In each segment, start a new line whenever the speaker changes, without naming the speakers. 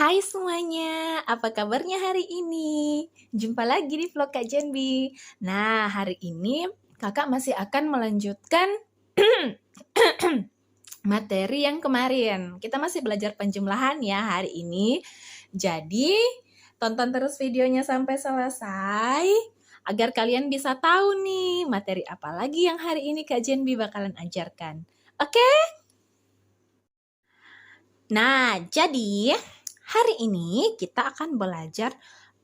Hai semuanya, apa kabarnya hari ini? Jumpa lagi di vlog Kak Jenbi. Nah, hari ini kakak masih akan melanjutkan materi yang kemarin. Kita masih belajar penjumlahan ya hari ini. Jadi, tonton terus videonya sampai selesai agar kalian bisa tahu nih materi apa lagi yang hari ini Kak Jenbi bakalan ajarkan. Oke? Nah, jadi hari ini kita akan belajar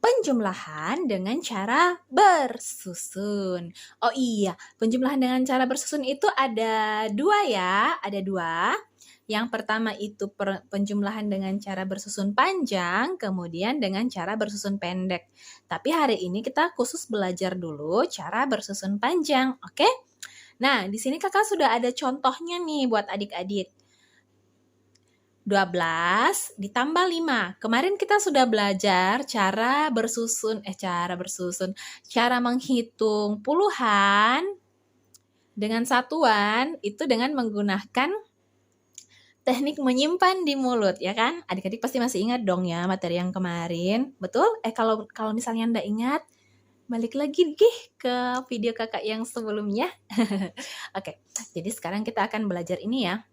penjumlahan dengan cara bersusun. Oh iya, penjumlahan dengan cara bersusun itu ada dua ya, ada dua. Yang pertama itu penjumlahan dengan cara bersusun panjang, kemudian dengan cara bersusun pendek. Tapi hari ini kita khusus belajar dulu cara bersusun panjang, oke? Nah, di sini kakak sudah ada contohnya nih buat adik-adik. 12 ditambah 5. Kemarin kita sudah belajar cara menghitung puluhan dengan satuan itu dengan menggunakan teknik menyimpan di mulut, ya kan? Adik-adik pasti masih ingat dong ya materi yang kemarin. Betul? Kalau misalnya Anda ingat, balik lagi ke video kakak yang sebelumnya. Oke, jadi sekarang kita akan belajar ini ya.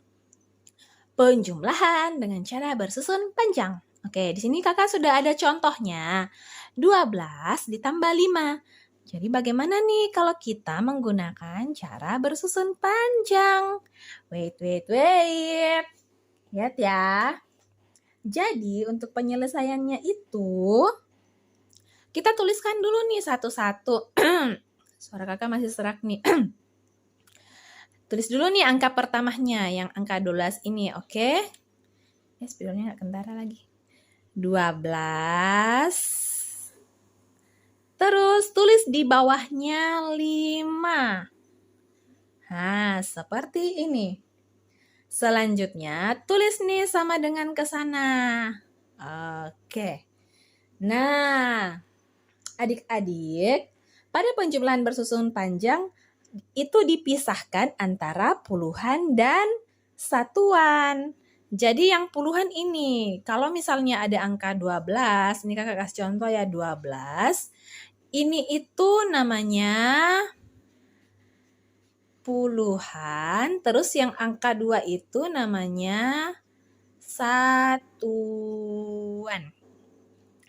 Penjumlahan dengan cara bersusun panjang. Oke, di sini kakak sudah ada contohnya. 12 ditambah 5. Jadi bagaimana nih kalau kita menggunakan cara bersusun panjang? Wait. Lihat ya. Jadi untuk penyelesaiannya itu, kita tuliskan dulu nih satu-satu. Suara kakak masih serak nih. Tulis dulu nih angka pertamanya, yang angka 12 ini, oke? Spidolnya nggak kentara lagi. 12. Terus tulis di bawahnya 5. Nah, seperti ini. Selanjutnya, tulis nih sama dengan ke sana. Oke. Nah, adik-adik, pada penjumlahan bersusun panjang, itu dipisahkan antara puluhan dan satuan. Jadi yang puluhan ini, kalau misalnya ada angka 12, ini kakak kasih contoh ya 12, ini itu namanya puluhan, terus yang angka 2 itu namanya satuan.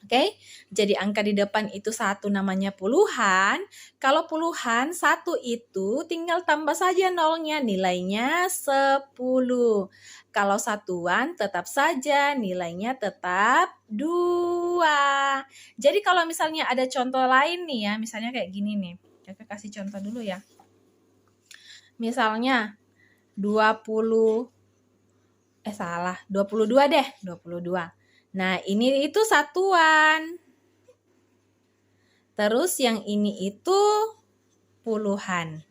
Oke, jadi angka di depan itu 1 namanya puluhan. Kalau puluhan 1 itu tinggal tambah saja nolnya, nilainya 10. Kalau satuan tetap saja nilainya tetap 2. Jadi kalau misalnya ada contoh lain nih ya, misalnya kayak gini nih. Kakak kasih contoh dulu ya. Misalnya 22 deh, 22. Nah, ini itu satuan. Terus yang ini itu puluhan.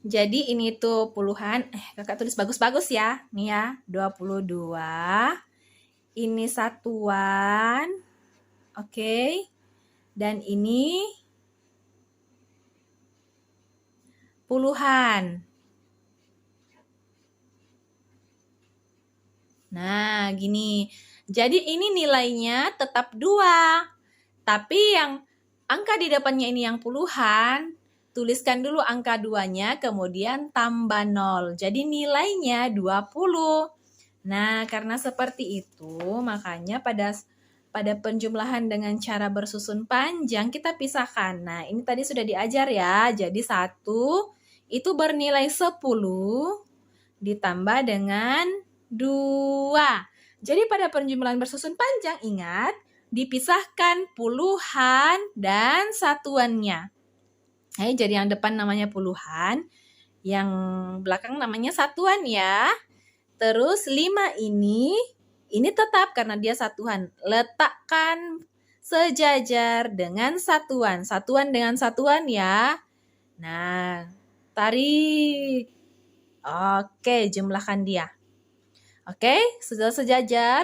Jadi ini tuh puluhan. Kakak tulis bagus-bagus ya. Nih ya, 22. Ini satuan. Oke. Dan ini puluhan. Nah, gini. Jadi ini nilainya tetap 2. Tapi yang angka di depannya ini yang puluhan, tuliskan dulu angka 2-nya, kemudian tambah 0. Jadi nilainya 20. Nah, karena seperti itu, makanya pada penjumlahan dengan cara bersusun panjang, kita pisahkan. Nah, ini tadi sudah diajar ya. Jadi 1 itu bernilai 10 ditambah dengan 2. Jadi pada penjumlahan bersusun panjang, ingat, dipisahkan puluhan dan satuannya. Jadi yang depan namanya puluhan, yang belakang namanya satuan ya. Terus 5 ini tetap karena dia satuan. Letakkan sejajar dengan satuan. Satuan dengan satuan ya. Nah, tarik. Oke, jumlahkan dia. Oke, sudah sejajar.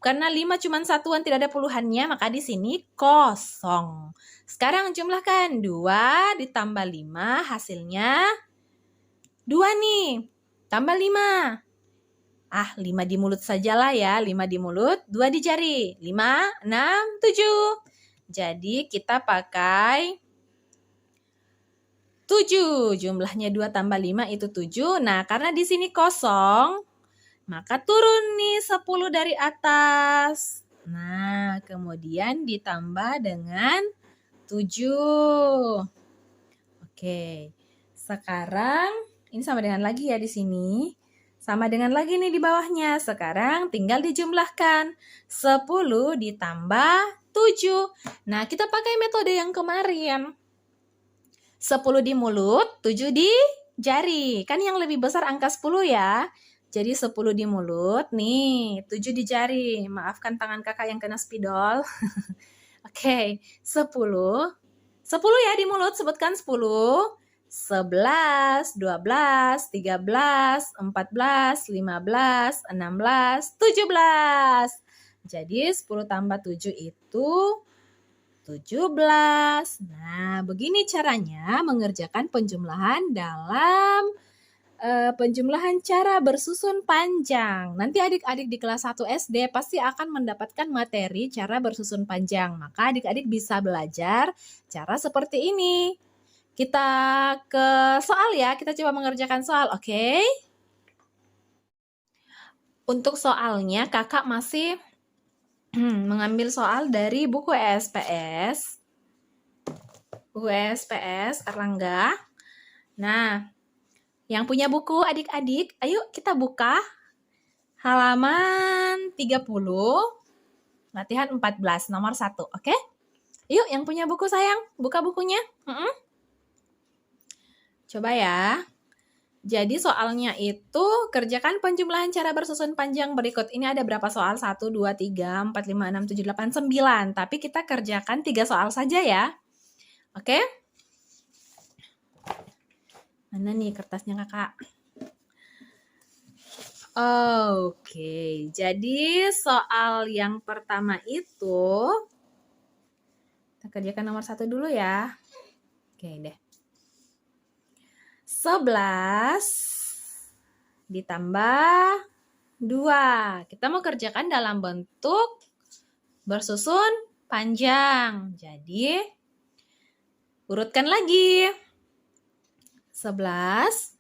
Karena 5 cuma satuan, tidak ada puluhannya, maka di sini kosong. Sekarang jumlahkan 2 ditambah 5, hasilnya 2 nih. Tambah 5. 5 di mulut sajalah ya. 5 di mulut, 2 di jari. 5, 6, 7. Jadi kita pakai 7. Jumlahnya 2 tambah 5 itu 7. Nah, karena di sini kosong, maka turun nih 10 dari atas. Nah, kemudian ditambah dengan 7. Oke. Sekarang ini sama dengan lagi ya di sini. Sama dengan lagi nih di bawahnya. Sekarang tinggal dijumlahkan. 10 ditambah 7. Nah, kita pakai metode yang kemarin. 10 di mulut, 7 di jari. Kan yang lebih besar angka 10 ya. Jadi 10 di mulut, nih 7 di jari. Maafkan tangan kakak yang kena spidol. Oke, 10. 10 ya di mulut, sebutkan 10. 11, 12, 13, 14, 15, 16, 17. Jadi 10 tambah 7 itu 17. Nah, begini caranya mengerjakan penjumlahan dalam penjumlahan cara bersusun panjang. Nanti adik-adik di kelas 1 SD pasti akan mendapatkan materi cara bersusun panjang. Maka adik-adik bisa belajar cara seperti ini. Kita ke soal ya, kita coba mengerjakan soal, oke? Untuk soalnya kakak masih mengambil soal dari buku ESPS. Buku ESPS Erlangga. Nah, yang punya buku adik-adik, ayo kita buka halaman 30, latihan 14, nomor 1, oke? Yuk, yang punya buku sayang, buka bukunya. Coba ya. Jadi soalnya itu kerjakan penjumlahan cara bersusun panjang berikut. Ini ada berapa soal? 1, 2, 3, 4, 5, 6, 7, 8, 9. Tapi kita kerjakan 3 soal saja ya. Oke? Mana nih kertasnya kakak? Oke, jadi soal yang pertama itu kita kerjakan nomor 1 dulu ya. Oke deh. 11 ditambah 2. Kita mau kerjakan dalam bentuk bersusun panjang. Jadi urutkan lagi. 11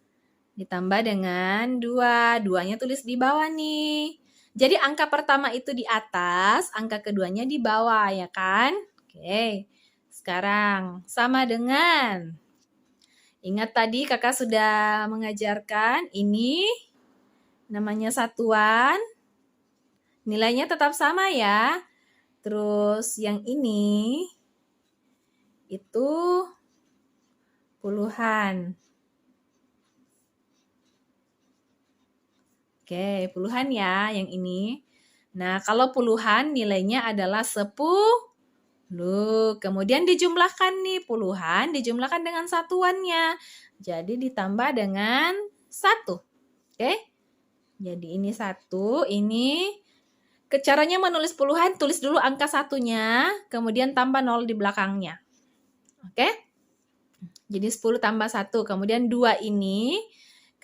ditambah dengan 2. 2-nya tulis di bawah nih. Jadi angka pertama itu di atas, angka keduanya di bawah ya kan? Oke. Sekarang sama dengan, ingat tadi kakak sudah mengajarkan ini namanya satuan. Nilainya tetap sama ya. Terus yang ini itu puluhan. Oke, puluhan ya yang ini. Nah, kalau puluhan nilainya adalah 10. Kemudian dijumlahkan nih, puluhan dijumlahkan dengan satuannya. Jadi ditambah dengan 1. Oke? Jadi ini 1, ini caranya menulis puluhan, tulis dulu angka satunya, kemudian tambah 0 di belakangnya. Oke? Jadi 10 tambah 1, kemudian 2 ini,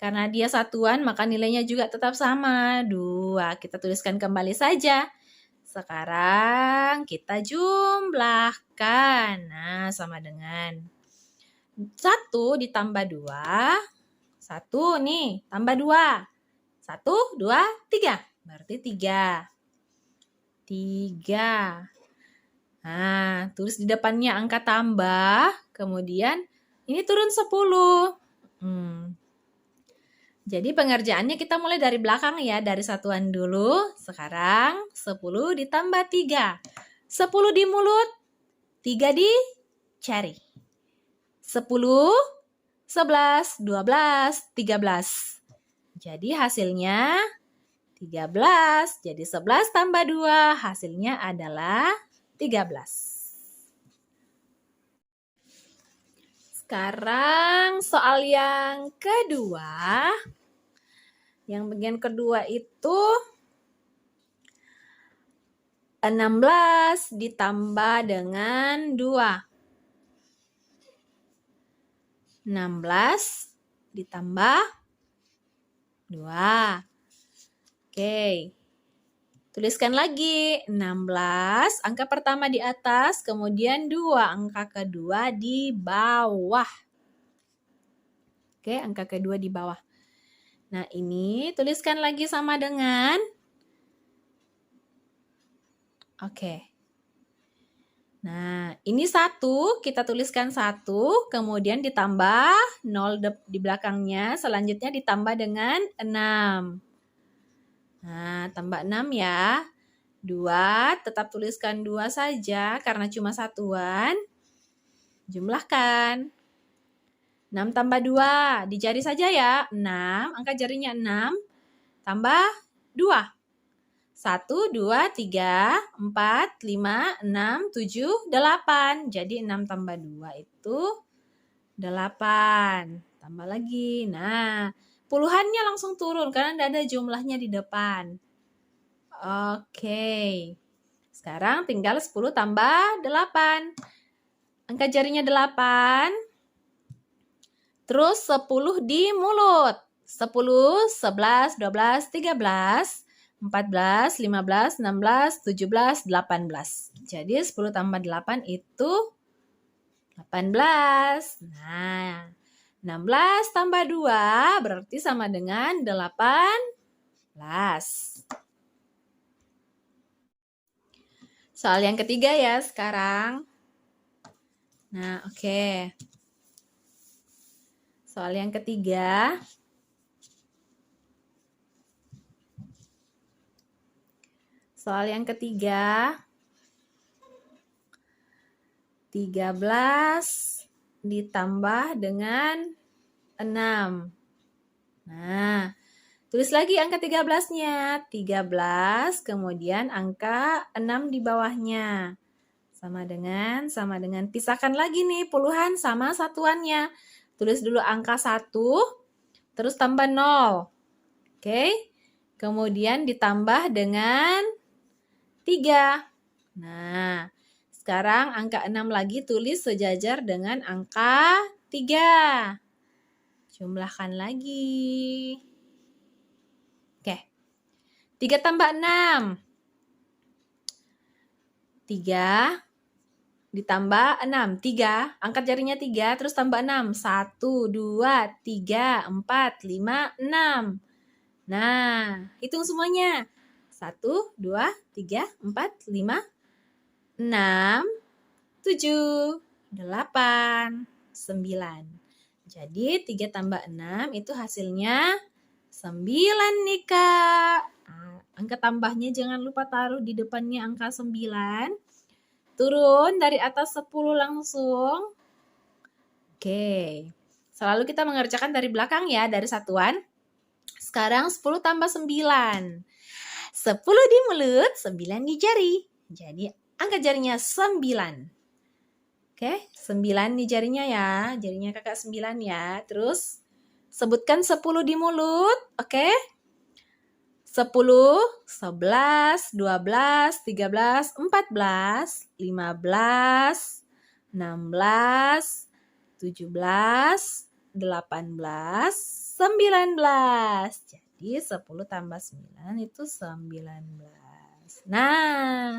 karena dia satuan, maka nilainya juga tetap sama, 2. Kita tuliskan kembali saja. Sekarang kita jumlahkan. Nah, sama dengan 1 ditambah 2. 1 nih, tambah 2. 1, 2, 3. Berarti 3. 3. Nah, tulis di depannya angka tambah, kemudian ini turun 10. Jadi pengerjaannya kita mulai dari belakang ya, dari satuan dulu. Sekarang 10 ditambah 3. 10 di mulut, 3 di jari. 10, 11, 12, 13. Jadi hasilnya 13. Jadi 11 tambah 2 hasilnya adalah 13. Sekarang soal yang kedua. Yang bagian kedua itu 16 ditambah dengan 2. 16 ditambah 2. Oke. Tuliskan lagi 16, angka pertama di atas, kemudian 2, angka kedua di bawah. Oke, angka kedua di bawah. Nah, ini tuliskan lagi sama dengan, oke. Nah, ini 1, kita tuliskan 1, kemudian ditambah 0 di belakangnya, selanjutnya ditambah dengan 6. Nah, tambah 6 ya. 2, tetap tuliskan 2 saja karena cuma satuan. Jumlahkan. 6 tambah 2, di jari saja ya. 6, angka jarinya 6, tambah 2. 1, 2, 3, 4, 5, 6, 7, 8. Jadi 6 tambah 2 itu 8. Tambah lagi. Nah, puluhannya langsung turun karena tidak ada jumlahnya di depan. Oke. Sekarang tinggal 10 tambah 8. Angka jarinya 8. Terus 10 di mulut. 10, 11, 12, 13, 14, 15, 16, 17, 18. Jadi 10 tambah 8 itu 18. Nah, 16 tambah 2 berarti sama dengan 18. Soal yang ketiga ya sekarang. Nah, oke. Soal yang ketiga. Soal yang ketiga. 13 ditambah dengan 6. Nah, tulis lagi angka 13-nya. 13, kemudian angka 6 di bawahnya. Sama dengan. Pisahkan lagi nih puluhan sama satuannya. Tulis dulu angka 1, terus tambah 0. Oke. Kemudian ditambah dengan 3. Nah, sekarang angka 6 lagi tulis sejajar dengan angka 3. Jumlahkan lagi. Oke. 3 tambah 6. 3 ditambah 6. 3. Angkat jarinya 3, terus tambah 6. 1, 2, 3, 4, 5, 6. Nah, hitung semuanya. 1, 2, 3, 4, 5, 6, 7, 8, 9. Jadi 3 tambah 6 itu hasilnya 9 nih Kak. Nah, angka tambahnya jangan lupa taruh di depannya angka 9. Turun dari atas 10 langsung. Oke. Selalu kita mengerjakan dari belakang ya, dari satuan. Sekarang 10 tambah 9. 10 di mulut, 9 di jari. Jadi angka jarinya 9. Oke, 9 di jarinya ya. Jarinya kakak 9 ya. Terus sebutkan 10 di mulut. Oke. 10, 11, 12, 13, 14, 15, 16, 17, 18, 19. Jadi 10 tambah 9 itu 19. Nah,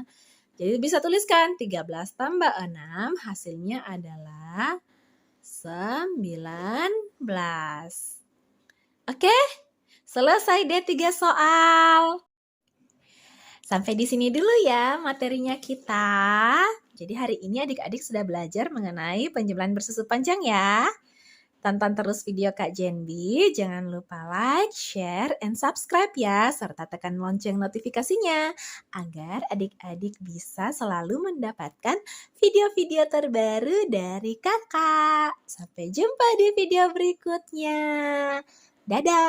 jadi bisa tuliskan 13 tambah 6 hasilnya adalah 19. Oke, selesai deh 3 soal. Sampai di sini dulu ya materinya kita. Jadi hari ini adik-adik sudah belajar mengenai penjumlahan bersusun panjang ya. Tonton terus video Kak Jenbi, jangan lupa like, share, and subscribe ya, serta tekan lonceng notifikasinya, agar adik-adik bisa selalu mendapatkan video-video terbaru dari kakak. Sampai jumpa di video berikutnya. Dadah!